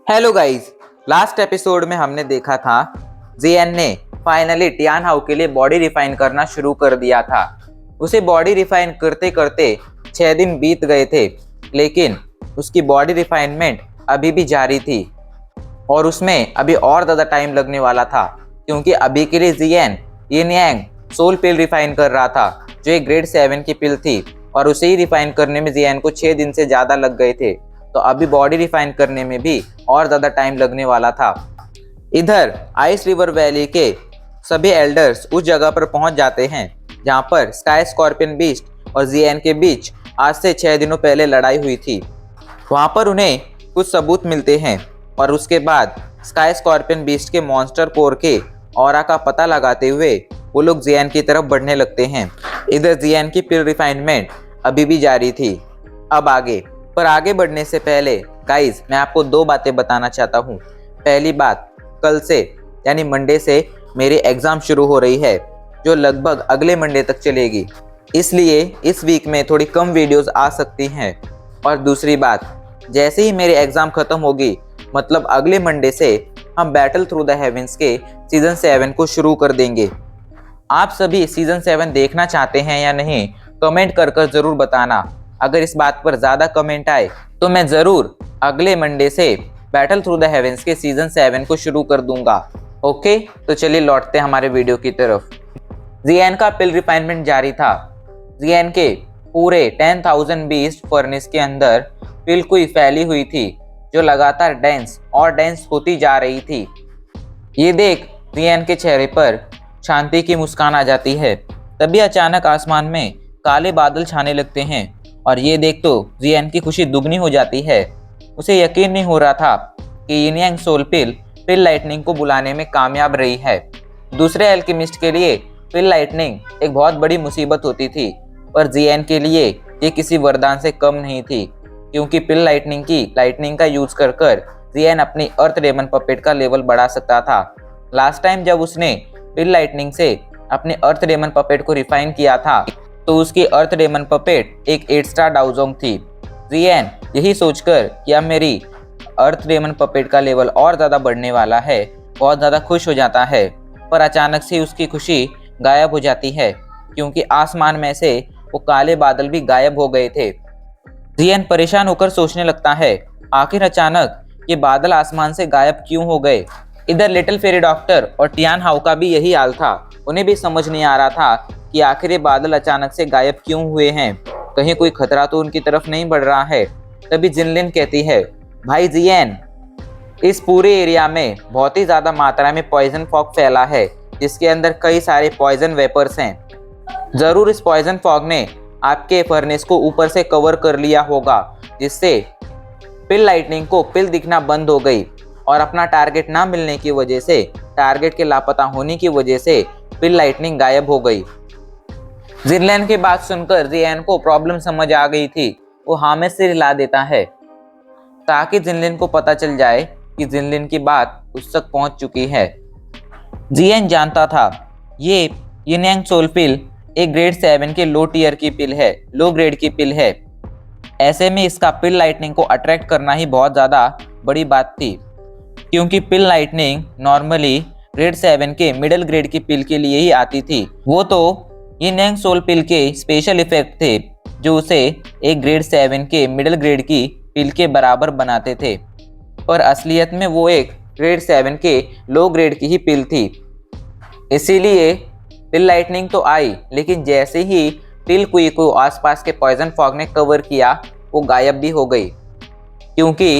Hello guys, last episode में हमने देखा था जियन ने फाइनली टियान हाउ के लिए बॉडी रिफाइन करना शुरू कर दिया था। उसे बॉडी रिफाइन करते करते 6 दिन बीत गए थे, लेकिन उसकी बॉडी रिफाइनमेंट अभी भी जारी थी और उसमें अभी और ज़्यादा टाइम लगने वाला था, क्योंकि अभी के लिए जियन यिन यांग सोल पिल रिफाइन कर रहा था, जो एक ग्रेड 7 की पिल थी और उसे ही रिफाइन करने में जियन को 6 दिन से ज़्यादा लग गए थे। तो अभी बॉडी रिफाइन करने में भी और ज़्यादा टाइम लगने वाला था। इधर आइस रिवर वैली के सभी एल्डर्स उस जगह पर पहुंच जाते हैं जहां पर स्काई स्कॉर्पियन बीस्ट और जियन के बीच आज से 6 दिनों पहले लड़ाई हुई थी। वहां पर उन्हें कुछ सबूत मिलते हैं और उसके बाद स्काई स्कॉर्पियन बीस्ट के मॉन्स्टर कोर के ऑरा का पता लगाते हुए वो लोग जियन की तरफ बढ़ने लगते हैं। इधर जियन की पिल रिफाइनमेंट अभी भी जारी थी। अब आगे बढ़ने से पहले गाइस, मैं आपको 2 बातें बताना चाहता हूँ। पहली बात, कल से यानी मंडे से मेरी एग्ज़ाम शुरू हो रही है, जो लगभग अगले मंडे तक चलेगी, इसलिए इस वीक में थोड़ी कम वीडियोस आ सकती हैं। और दूसरी बात, जैसे ही मेरी एग्ज़ाम ख़त्म होगी, मतलब अगले मंडे से हम बैटल थ्रू द हेवेंस के सीज़न 7 को शुरू कर देंगे। आप सभी सीज़न 7 देखना चाहते हैं या नहीं, कमेंट कर ज़रूर बताना। अगर इस बात पर ज़्यादा कमेंट आए तो मैं ज़रूर अगले मंडे से बैटल थ्रू द हेवेंस के सीज़न 7 को शुरू कर दूंगा। ओके, तो चलिए लौटते हैं हमारे वीडियो की तरफ। जियन का पिल रिफाइनमेंट जारी था। जियन के पूरे 10,000 बीस्ट फर्नेस के अंदर पिल कोई फैली हुई थी, जो लगातार डेंस और डेंस होती जा रही थी। ये देख जियन के चेहरे पर शांति की मुस्कान आ जाती है। तभी अचानक आसमान में काले बादल छाने लगते हैं और ये देख तो जियन की खुशी दुगनी हो जाती है। उसे यकीन नहीं हो रहा था कि यिन यांग सोल पिल लाइटनिंग को बुलाने में कामयाब रही है। दूसरे एल्केमिस्ट के लिए पिल लाइटनिंग एक बहुत बड़ी मुसीबत होती थी, पर जियन के लिए ये किसी वरदान से कम नहीं थी, क्योंकि पिल लाइटनिंग का यूज कर जियन अपनी अर्थ डेमन पपेट का लेवल बढ़ा सकता था। लास्ट टाइम जब उसने पिल लाइटनिंग से अपने अर्थ डेमन पपेट को रिफाइन किया था, तो उसकी अर्थ डेमन पपेट एक 8 स्टार डाउजोंग थी। जियन यही सोचकर कि अब मेरी अर्थ डेमन पपेट का लेवल और ज़्यादा बढ़ने वाला है, बहुत ज़्यादा खुश हो जाता है। पर अचानक से उसकी खुशी गायब हो जाती है, क्योंकि आसमान में से वो काले बादल भी गायब हो गए थे। जियन परेशान होकर सोचने लगता है, आखिर अचानक ये बादल आसमान से गायब क्यों हो गए। इधर लिटिल फेरी डॉक्टर और टियान हाउ का भी यही हाल था। उन्हें भी समझ नहीं आ रहा था कि आखिर ये बादल अचानक से गायब क्यों हुए हैं, कहीं कोई खतरा तो उनकी तरफ नहीं बढ़ रहा है। तभी जिनलिन कहती है, भाई जियन, इस पूरे एरिया में बहुत ही ज़्यादा मात्रा में पॉइजन फॉग फैला है, जिसके अंदर कई सारे पॉइजन वेपर्स हैं। ज़रूर इस पॉइजन फॉग ने आपके फर्नेस को ऊपर से कवर कर लिया होगा, जिससे पिल लाइटनिंग को पिल दिखना बंद हो गई और अपना टारगेट ना मिलने की वजह से, टारगेट के लापता होने की वजह से पिल लाइटनिंग गायब हो गई। जिनलिन की बात सुनकर जियन को प्रॉब्लम समझ आ गई थी। वो हाँ में सिर हिला देता है ताकि जिनलिन को पता चल जाए कि जिनलिन की बात उस तक पहुंच चुकी है। जियन जानता था ये यिन यांग सोल पिल एक ग्रेड 7 के लो टियर की पिल है, लो ग्रेड की पिल है। ऐसे में इसका पिल लाइटनिंग को अट्रैक्ट करना ही बहुत ज़्यादा बड़ी बात थी, क्योंकि पिल लाइटनिंग नॉर्मली ग्रेड 7 के मिडिल ग्रेड की पिल के लिए ही आती थी। वो तो यिन यांग सोल पिल के स्पेशल इफेक्ट थे, जो उसे एक ग्रेड 7 के मिडिल ग्रेड की पिल के बराबर बनाते थे, पर असलियत में वो एक ग्रेड 7 के लो ग्रेड की ही पिल थी। इसीलिए पिल लाइटनिंग तो आई, लेकिन जैसे ही पिल कुई को आसपास के पॉइजन फॉग ने कवर किया, वो गायब भी हो गई, क्योंकि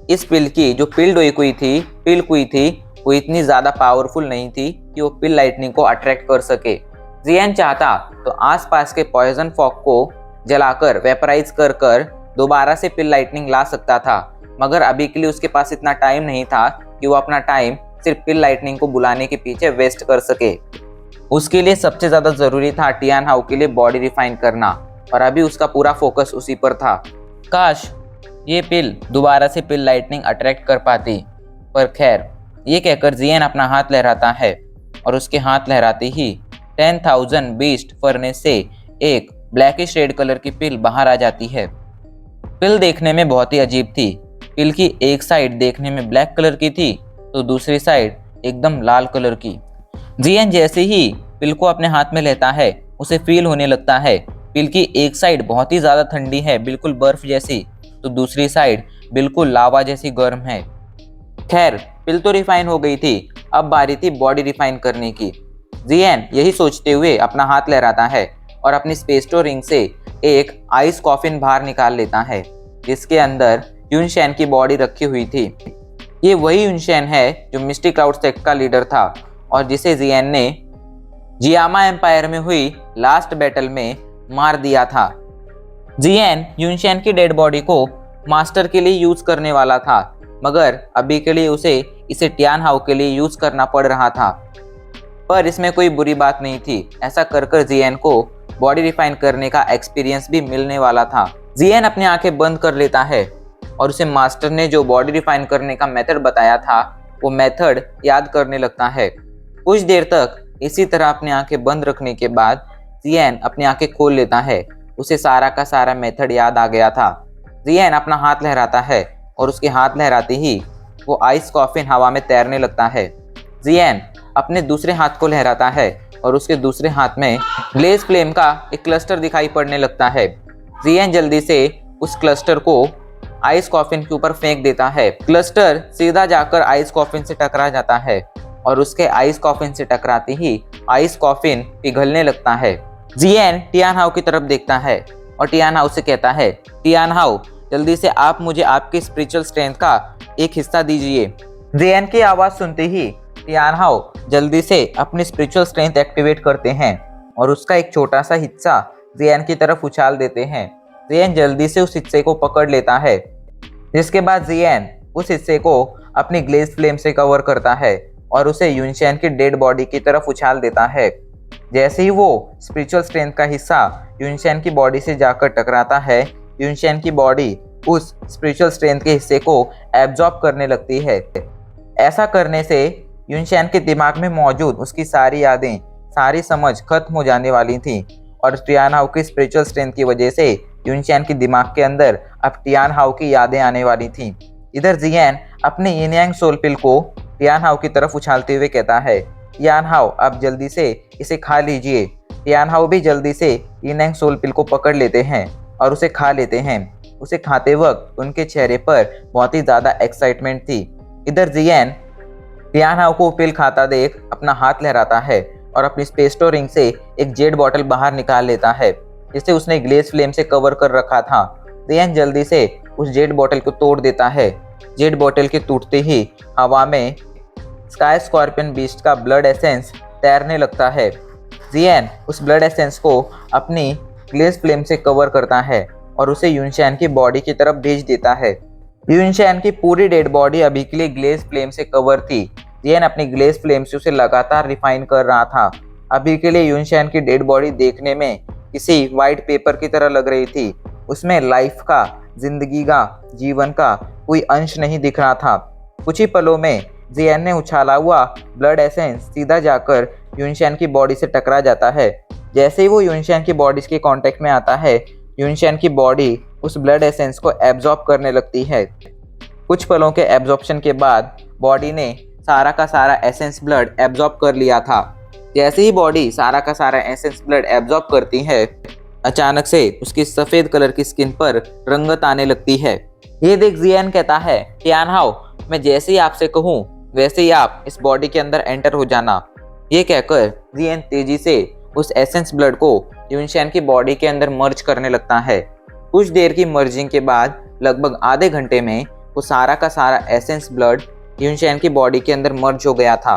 इस पिल की जो पिल कुई थी वो इतनी ज़्यादा पावरफुल नहीं थी कि वो पिल लाइटनिंग को अट्रैक्ट कर सके। जियन चाहता तो आसपास के पॉइजन फॉग को जलाकर वेपराइज कर दोबारा से पिल लाइटनिंग ला सकता था, मगर अभी के लिए उसके पास इतना टाइम नहीं था कि वो अपना टाइम सिर्फ पिल लाइटनिंग को बुलाने के पीछे वेस्ट कर सके। उसके लिए सबसे ज़्यादा ज़रूरी था टियान हाउ के लिए बॉडी रिफाइन करना, और अभी उसका पूरा फोकस उसी पर था। काश ये पिल दोबारा से पिल लाइटनिंग अट्रैक्ट कर पाती, पर खैर, ये कहकर जियन अपना हाथ लहराता है और उसके हाथ लहराते ही 10,000 बीस्ट फर्नेस से एक ब्लैकिश रेड कलर की पिल बाहर आ जाती है। पिल देखने में बहुत ही अजीब थी, पिल की एक साइड देखने में ब्लैक कलर की थी तो दूसरी साइड एकदम लाल कलर की। जियन जैसे ही पिल को अपने हाथ में लेता है उसे फील होने लगता है पिल की एक साइड बहुत ही ज़्यादा ठंडी है, बिल्कुल बर्फ जैसी, तो दूसरी साइड बिल्कुल लावा जैसी गर्म है। खैर, पिल तो रिफाइन हो गई थी, अब बारी थी बॉडी रिफाइन करने की। जियन यही सोचते हुए अपना हाथ लहराता है और अपनी स्पेस्टो रिंग से एक आइस कॉफिन बाहर निकाल लेता है जिसके अंदर यूनशेन की बॉडी रखी हुई थी। ये वही यूनशेन है जो मिस्टी क्लाउड सेक्ट का लीडर था और जिसे जियन ने जियामा एम्पायर में हुई लास्ट बैटल में मार दिया था। जियन यूनशेन की डेड बॉडी को मास्टर के लिए यूज करने वाला था, मगर अभी के लिए उसे इसे टियान हाउ के लिए यूज करना पड़ रहा था। पर इसमें कोई बुरी बात नहीं थी, ऐसा कर कर जियन को बॉडी रिफाइन करने का एक्सपीरियंस भी मिलने वाला था। जियन अपनी आंखें बंद कर लेता है और उसे मास्टर ने जो बॉडी रिफाइन करने का मेथड बताया था वो मेथड याद करने लगता है। कुछ देर तक इसी तरह अपनी आंखें बंद रखने के बाद जियन अपनी आंखें खोल लेता है। उसे सारा का सारा मेथड याद आ गया था। जियन अपना हाथ लहराता है और उसके हाथ लहराते ही वो आइस कॉफिन हवा में तैरने लगता है। जियन अपने दूसरे हाथ को लहराता है और उसके दूसरे हाथ में ग्लेज फ्लेम का एक क्लस्टर दिखाई पड़ने लगता है। जियन जल्दी से उस क्लस्टर को आइस कॉफिन के ऊपर फेंक देता है। क्लस्टर सीधा जाकर आइस कॉफिन से टकरा जाता है और उसके आइस कॉफिन से टकराते ही आइस कॉफिन पिघलने लगता है। जियन टियान हाउ की तरफ देखता है और टियान हाउ से कहता है, टियान हाउ, जल्दी से आप मुझे आपकी स्पिरिचुअल स्ट्रेंथ का एक हिस्सा दीजिए। जियन की आवाज़ सुनते ही टियान हाउ जल्दी से अपनी स्पिरिचुअल स्ट्रेंथ एक्टिवेट करते हैं और उसका एक छोटा सा हिस्सा जियन की तरफ उछाल देते हैं। जियन जल्दी से उस हिस्से को पकड़ लेता है, जिसके बाद जियन उस हिस्से को अपनी ग्लेज फ्लेम से कवर करता है और उसे यूनशेन की डेड बॉडी की तरफ उछाल देता है। जैसे ही वो स्पिरिचुअल स्ट्रेंथ का हिस्सा यूनशेन की बॉडी से जाकर टकराता है, यूनशेन की बॉडी उस स्पिरिचुअल स्ट्रेंथ के हिस्से को एब्जॉर्ब करने लगती है। ऐसा करने से यूनशेन के दिमाग में मौजूद उसकी सारी यादें, सारी समझ खत्म हो जाने वाली थी और टियान हाउ की स्पिरिचुअल स्ट्रेंथ की वजह से यूनशेन के दिमाग के अंदर अब टियान हाउ की यादें आने वाली थी। इधर जियन अपने यिन यांग सोल पिल को टियान हाउ की तरफ उछालते हुए कहता है, टियान हाउ, आप जल्दी से इसे खा लीजिए। टियान हाउ भी जल्दी से यिन यांग सोल पिल को पकड़ लेते हैं और उसे खा लेते हैं। उसे खाते वक्त उनके चेहरे पर बहुत ही ज़्यादा एक्साइटमेंट थी। इधर जियन टियान हाउ को पिल खाता देख अपना हाथ लहराता है और अपनी स्पेस्टो रिंग से एक जेड बॉटल बाहर निकाल लेता है जिसे उसने ग्लेज फ्लेम से कवर कर रखा था। जियन जल्दी से उस जेड बॉटल को तोड़ देता है। जेड बॉटल के टूटते ही हवा में स्काई स्कॉर्पियन बीस्ट का ब्लड एसेंस तैरने लगता है। जियन उस ब्लड एसेंस को अपनी ग्लेज फ्लेम से कवर करता है और उसे यूनशेन की बॉडी की तरफ भेज देता है। यूनशेन की पूरी डेड बॉडी अभी के लिए ग्लेज फ्लेम से कवर थी। जियन अपनी ग्लेज फ्लेम से उसे लगातार रिफाइन कर रहा था। अभी के लिए यूनशेन की डेड बॉडी देखने में किसी वाइट पेपर की तरह लग रही थी। उसमें लाइफ का, जिंदगी का, जीवन का कोई अंश नहीं दिख रहा था। कुछ ही पलों में जियन ने उछाला हुआ ब्लड एसेंस सीधा जाकर यूनशेन की बॉडी से टकरा जाता है। जैसे ही वो यूनशेन की बॉडी के कांटेक्ट में आता है, यूनशेन की बॉडी उस ब्लड एसेंस को एब्जॉर्ब करने लगती है। कुछ पलों के एब्जॉर्प्शन के बाद बॉडी ने सारा का सारा एसेंस ब्लड एब्जॉर्ब कर लिया था। जैसे ही बॉडी सारा का सारा एसेंस ब्लड एब्जॉर्ब करती है, अचानक से उसकी सफ़ेद कलर की स्किन पर रंगत आने लगती है। ये देख जियन कहता है, टियान हाउ, मैं जैसे ही आपसे कहूँ वैसे ही आप इस बॉडी के अंदर एंटर हो जाना। ये कहकर जियन तेजी से उस एसेंस ब्लड को यूनशेन की बॉडी के अंदर मर्ज करने लगता है। कुछ देर की मर्जिंग के बाद लगभग आधे घंटे में वो सारा का सारा एसेंस ब्लड यूनशेन की बॉडी के अंदर मर्ज हो गया था।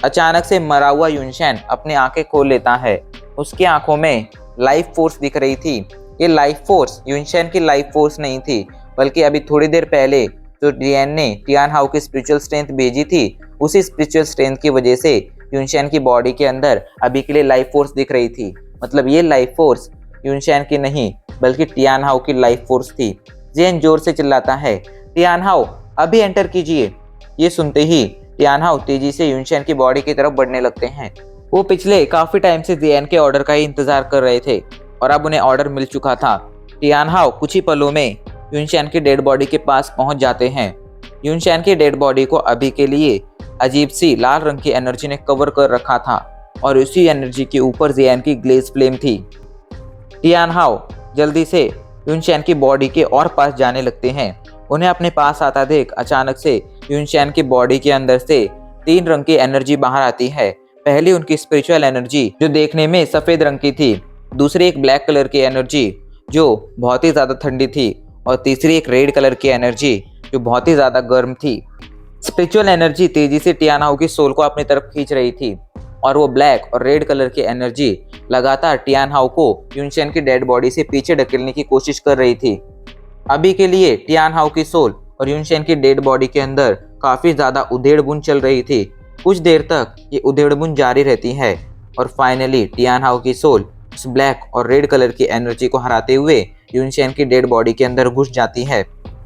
अचानक से मरा हुआ यूनशेन अपनी आंखें खोल लेता है। उसकी आंखों में लाइफ फोर्स दिख रही थी। ये लाइफ फोर्स यूनशेन की लाइफ फोर्स नहीं थी, बल्कि अभी थोड़ी देर पहले जो जियन ने टियान हाउ की स्पिरिचुअल स्ट्रेंथ भेजी थी, उसी स्पिरिचुअल स्ट्रेंथ की वजह से यूनशेन की बॉडी के अंदर अभी के लिए लाइफ फोर्स दिख रही थी। मतलब ये लाइफ फोर्स यूनशेन की नहीं बल्कि टियान हाउ की लाइफ फोर्स थी। जियन जोर से चिल्लाता है, टियान हाउ, अभी एंटर कीजिए। ये सुनते ही टियान हाउ तेजी से यूनशेन की बॉडी की तरफ बढ़ने लगते हैं। वो पिछले काफी टाइम से जियन के ऑर्डर का ही इंतजार कर रहे थे और अब उन्हें ऑर्डर मिल चुका था। टियान हाउ कुछ ही पलों में यूनशैन की डेड बॉडी के पास पहुंच जाते हैं। यूनशैन की डेड बॉडी को अभी के लिए अजीब सी लाल रंग की एनर्जी ने कवर कर रखा था और उसी एनर्जी के ऊपर जियान की ग्लेज फ्लेम थी। टियान हाओ जल्दी से यूनशैन की बॉडी के और पास जाने लगते हैं। उन्हें अपने पास आता देख अचानक से यूनशैन की बॉडी के अंदर से 3 रंग की एनर्जी बाहर आती है। पहली उनकी स्पिरिचुअल एनर्जी जो देखने में सफेद रंग की थी, दूसरी एक ब्लैक कलर की एनर्जी जो बहुत ही ज्यादा ठंडी थी और तीसरी एक रेड कलर की एनर्जी जो बहुत ही ज्यादा गर्म थी। स्पिरिचुअल एनर्जी तेजी से टियान हाओ की सोल को अपनी तरफ खींच रही थी और वो ब्लैक और रेड कलर की एनर्जी लगातार टियान हाओ को यूनशैन की डेड बॉडी से पीछे ढकेलने की कोशिश कर रही थी। अभी के लिए टियान हाओ की सोल और यूनशैन की डेड बॉडी के अंदर काफी ज्यादा उधेड़-बुन चल रही थी। कुछ देर तक ये उधेड़-बुन जारी रहती है और फाइनली टियान हाओ की सोल उस ब्लैक और रेड कलर की एनर्जी को हराते हुए यूनशैन की डेड बॉडी के अंदर घुस जाती है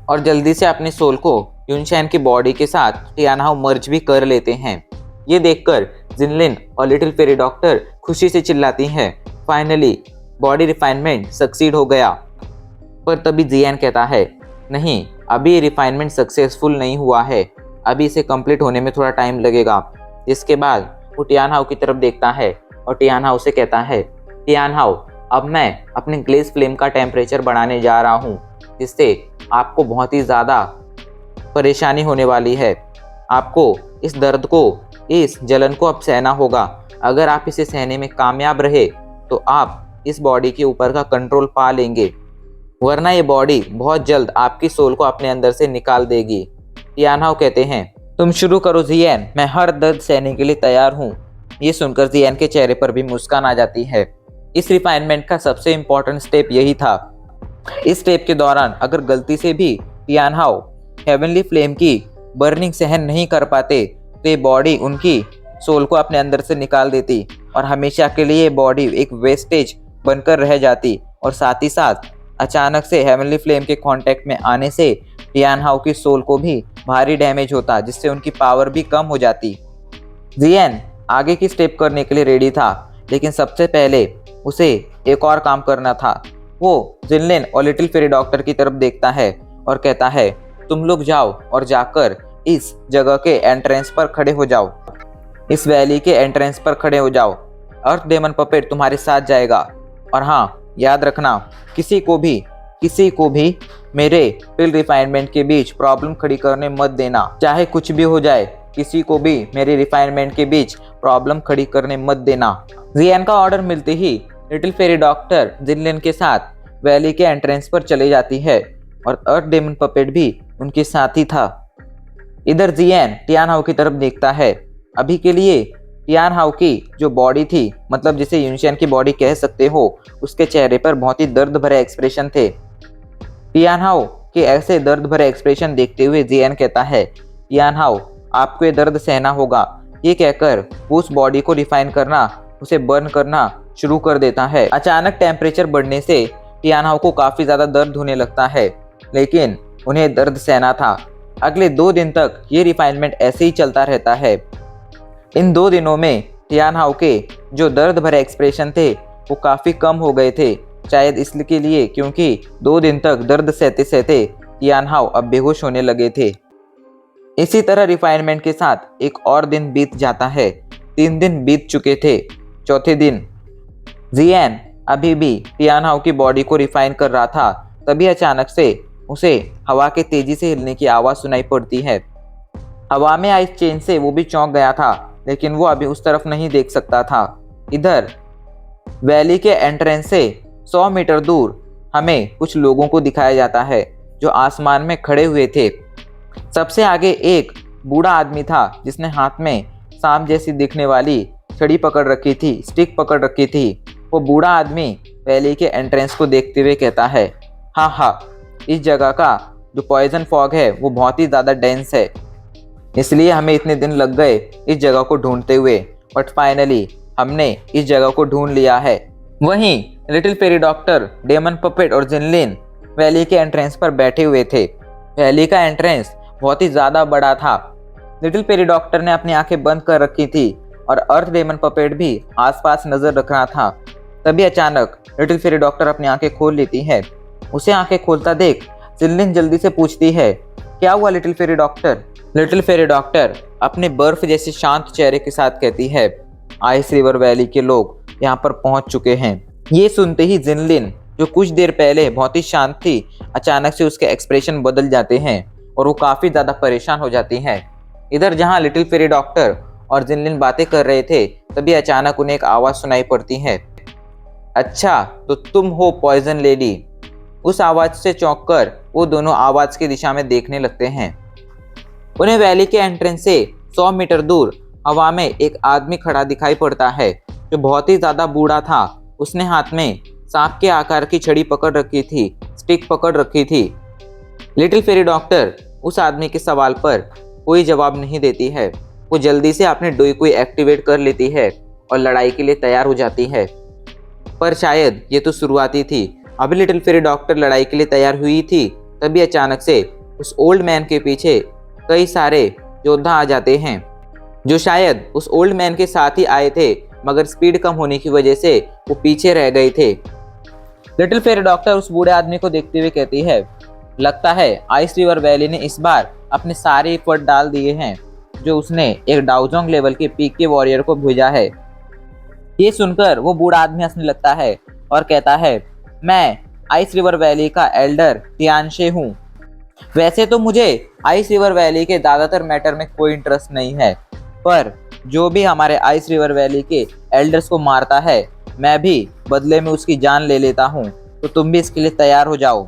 और जल्दी से अपनी सोल को यूनशैन की बॉडी के साथ टियान हाओ मर्ज भी कर लेते हैं। ये देखकर जिनलिन और लिटिल फेरी डॉक्टर खुशी से चिल्लाती हैं, फाइनली बॉडी रिफाइनमेंट सक्सीड हो गया। पर तभी जियान कहता है, नहीं, अभी रिफाइनमेंट सक्सेसफुल नहीं हुआ है, अभी इसे कंप्लीट होने में थोड़ा टाइम लगेगा। जिसके बाद वो टियान हाओ की तरफ देखता है और टियान हाओ से कहता है, टियान हाओ, अब मैं अपने ग्लेज फ्लेम का टेम्परेचर बढ़ाने जा रहा हूँ, जिससे आपको बहुत ही ज़्यादा परेशानी होने वाली है। आपको इस दर्द को, इस जलन को अब सहना होगा। अगर आप इसे सहने में कामयाब रहे तो आप इस बॉडी के ऊपर का कंट्रोल पा लेंगे, वरना ये बॉडी बहुत जल्द आपकी सोल को अपने अंदर से निकाल देगी। टियान हाओ कहते हैं, तुम शुरू करो जियान, मैं हर दर्द सहने के लिए तैयार हूँ। ये सुनकर जियान के चेहरे पर भी मुस्कान आ जाती है। इस रिफाइनमेंट का सबसे इम्पोर्टेंट स्टेप यही था। इस स्टेप के दौरान अगर गलती से भी टियान हाओ हेवनली फ्लेम की बर्निंग सहन नहीं कर पाते तो ये बॉडी उनकी सोल को अपने अंदर से निकाल देती और हमेशा के लिए ये बॉडी एक वेस्टेज बनकर रह जाती और साथ ही साथ अचानक से हेवनली फ्लेम के कांटेक्ट में आने से टियान हाओ की सोल को भी भारी डैमेज होता, जिससे उनकी पावर भी कम हो जाती। जियान आगे की स्टेप करने के लिए रेडी था, लेकिन सबसे पहले उसे एक और काम करना था। वो जिनलिन और लिटिल फेरी डॉक्टर की तरफ देखता है और कहता है, तुम लोग जाओ और जाकर इस जगह के एंट्रेंस पर खड़े हो जाओ, इस वैली के एंट्रेंस पर खड़े हो जाओ। अर्थ डेमन पपेट तुम्हारे साथ जाएगा। और हाँ, याद रखना, किसी को भी मेरे पिल रिफाइनमेंट के बीच प्रॉब्लम खड़ी करने मत देना। चाहे कुछ भी हो जाए, किसी को भी मेरे रिफाइनमेंट के बीच प्रॉब्लम खड़ी करने मत देना। जियान का ऑर्डर मिलते ही लिटिल फेरी डॉक्टर जिनलिन के साथ वैली के एंट्रेंस पर चले जाती है और अर्थ डेमन पपेट भी उनके साथ ही था। इधर जियान टियान हाओ की तरफ देखता है। अभी के लिए टियान हाओ की जो बॉडी थी, मतलब जिसे यूनशैन की बॉडी कह सकते हो, उसके चेहरे पर बहुत ही दर्द भरे एक्सप्रेशन थे। टियान हाओ के ऐसे दर्द भरे एक्सप्रेशन देखते हुए जियान कहता है, टियान हाओ, आपको ये दर्द सहना होगा। ये कहकर वो उस बॉडी को रिफाइन करना, उसे बर्न करना शुरू कर देता है। अचानक टेम्परेचर बढ़ने से टियान हाओ को काफी ज्यादा दर्द होने लगता है, लेकिन उन्हें दर्द सहना था। अगले 2 दिन तक ये रिफाइनमेंट ऐसे ही चलता रहता है। इन 2 दिनों में टियान हाओ के जो दर्द भरे एक्सप्रेशन थे वो काफ़ी कम हो गए थे, शायद इसलिए लिए क्योंकि 2 दिन तक दर्द सहते सहते टियान हाओ अब बेहोश होने लगे थे। इसी तरह रिफाइनमेंट के साथ एक और दिन बीत जाता है। 3 दिन बीत चुके थे। चौथे दिन जियान अभी भी टियान हाओ की बॉडी को रिफाइन कर रहा था, तभी अचानक से उसे हवा के तेजी से हिलने की आवाज़ सुनाई पड़ती है। हवा में आई चेन से वो भी चौंक गया था, लेकिन वो अभी उस तरफ नहीं देख सकता था। इधर वैली के एंट्रेंस से 100 मीटर दूर हमें कुछ लोगों को दिखाया जाता है जो आसमान में खड़े हुए थे। सबसे आगे एक बूढ़ा आदमी था जिसने हाथ में सांप जैसी दिखने वाली छड़ी पकड़ रखी थी, स्टिक पकड़ रखी थी। वो बूढ़ा आदमी वैली के एंट्रेंस को देखते हुए कहता है, हाँ, इस जगह का जो पॉइजन फॉग है वो बहुत ही ज़्यादा डेंस है, इसलिए हमें इतने दिन लग गए इस जगह को ढूंढते हुए, बट फाइनली हमने इस जगह को ढूंढ लिया है। वहीं little fairy doctor, daemon puppet और जिनलिन वैली के एंट्रेंस पर बैठे हुए थे। वैली का एंट्रेंस बहुत ही ज़्यादा बड़ा था। लिटिल फेरी डॉक्टर ने अपनी आंखें बंद कर रखी थी और अर्थ डेमन पपेट भी आसपास नजर रख रहा था। तभी अचानक लिटिल फेरी डॉक्टर अपनी आंखें खोल लेती है। उसे आंखें खोलता देख जिनलिन जल्दी से पूछती है, क्या हुआ little fairy doctor? Little fairy doctor अपने बर्फ जैसे शांत चेहरे के साथ कहती है, आइस रिवर वैली के लोग यहाँ पर पहुंच चुके हैं। ये सुनते ही जिनलिन, जो कुछ देर पहले बहुत ही शांत थी, अचानक से उसके एक्सप्रेशन बदल जाते हैं और वो काफी ज्यादा परेशान हो जाती है। इधर जहाँ लिटिल फेरी डॉक्टर और जिनलिन बातें कर रहे थे, तभी अचानक उन्हें एक आवाज सुनाई पड़ती है। अच्छा, तो तुम हो पॉइजन लेडी। उस आवाज से चौंककर वो दोनों आवाज की दिशा में देखने लगते हैं। उन्हें वैली के एंट्रेंस से 100 मीटर दूर हवा में एक आदमी खड़ा दिखाई पड़ता है, जो बहुत ही ज्यादा बूढ़ा था। उसने हाथ में सांप के आकार की छड़ी पकड़ रखी थी, स्टिक पकड़ रखी थी। लिटिल फेरी डॉक्टर उस आदमी के सवाल पर कोई जवाब नहीं देती है। वो जल्दी से अपने डोईकुई एक्टिवेट कर लेती है और लड़ाई के लिए तैयार हो जाती है। पर शायद ये तो शुरुआती थी। अभी लिटिल फेरी डॉक्टर लड़ाई के लिए तैयार हुई थी, तभी अचानक से उस ओल्ड मैन के पीछे कई सारे योद्धा आ जाते हैं, जो शायद उस ओल्ड मैन के साथ ही आए थे, मगर स्पीड कम होने की वजह से वो पीछे रह गए थे। लिटिल फेरी डॉक्टर उस बूढ़े आदमी को देखते हुए कहती है, लगता है आइस रिवर वैली ने इस बार अपने सारे एफर्ट डाल दिए हैं, जो उसने एक डाउजोंग लेवल के पीक के वॉरियर को भेजा है। ये सुनकर वो बूढ़ा आदमी हंसने लगता है और कहता है, मैं आइस रिवर वैली का एल्डर तियानशे हूँ। वैसे तो मुझे आइस रिवर वैली के ज़्यादातर मैटर में कोई इंटरेस्ट नहीं है, पर जो भी हमारे आइस रिवर वैली के एल्डर्स को मारता है, मैं भी बदले में उसकी जान ले लेता हूँ। तो तुम भी इसके लिए तैयार हो जाओ।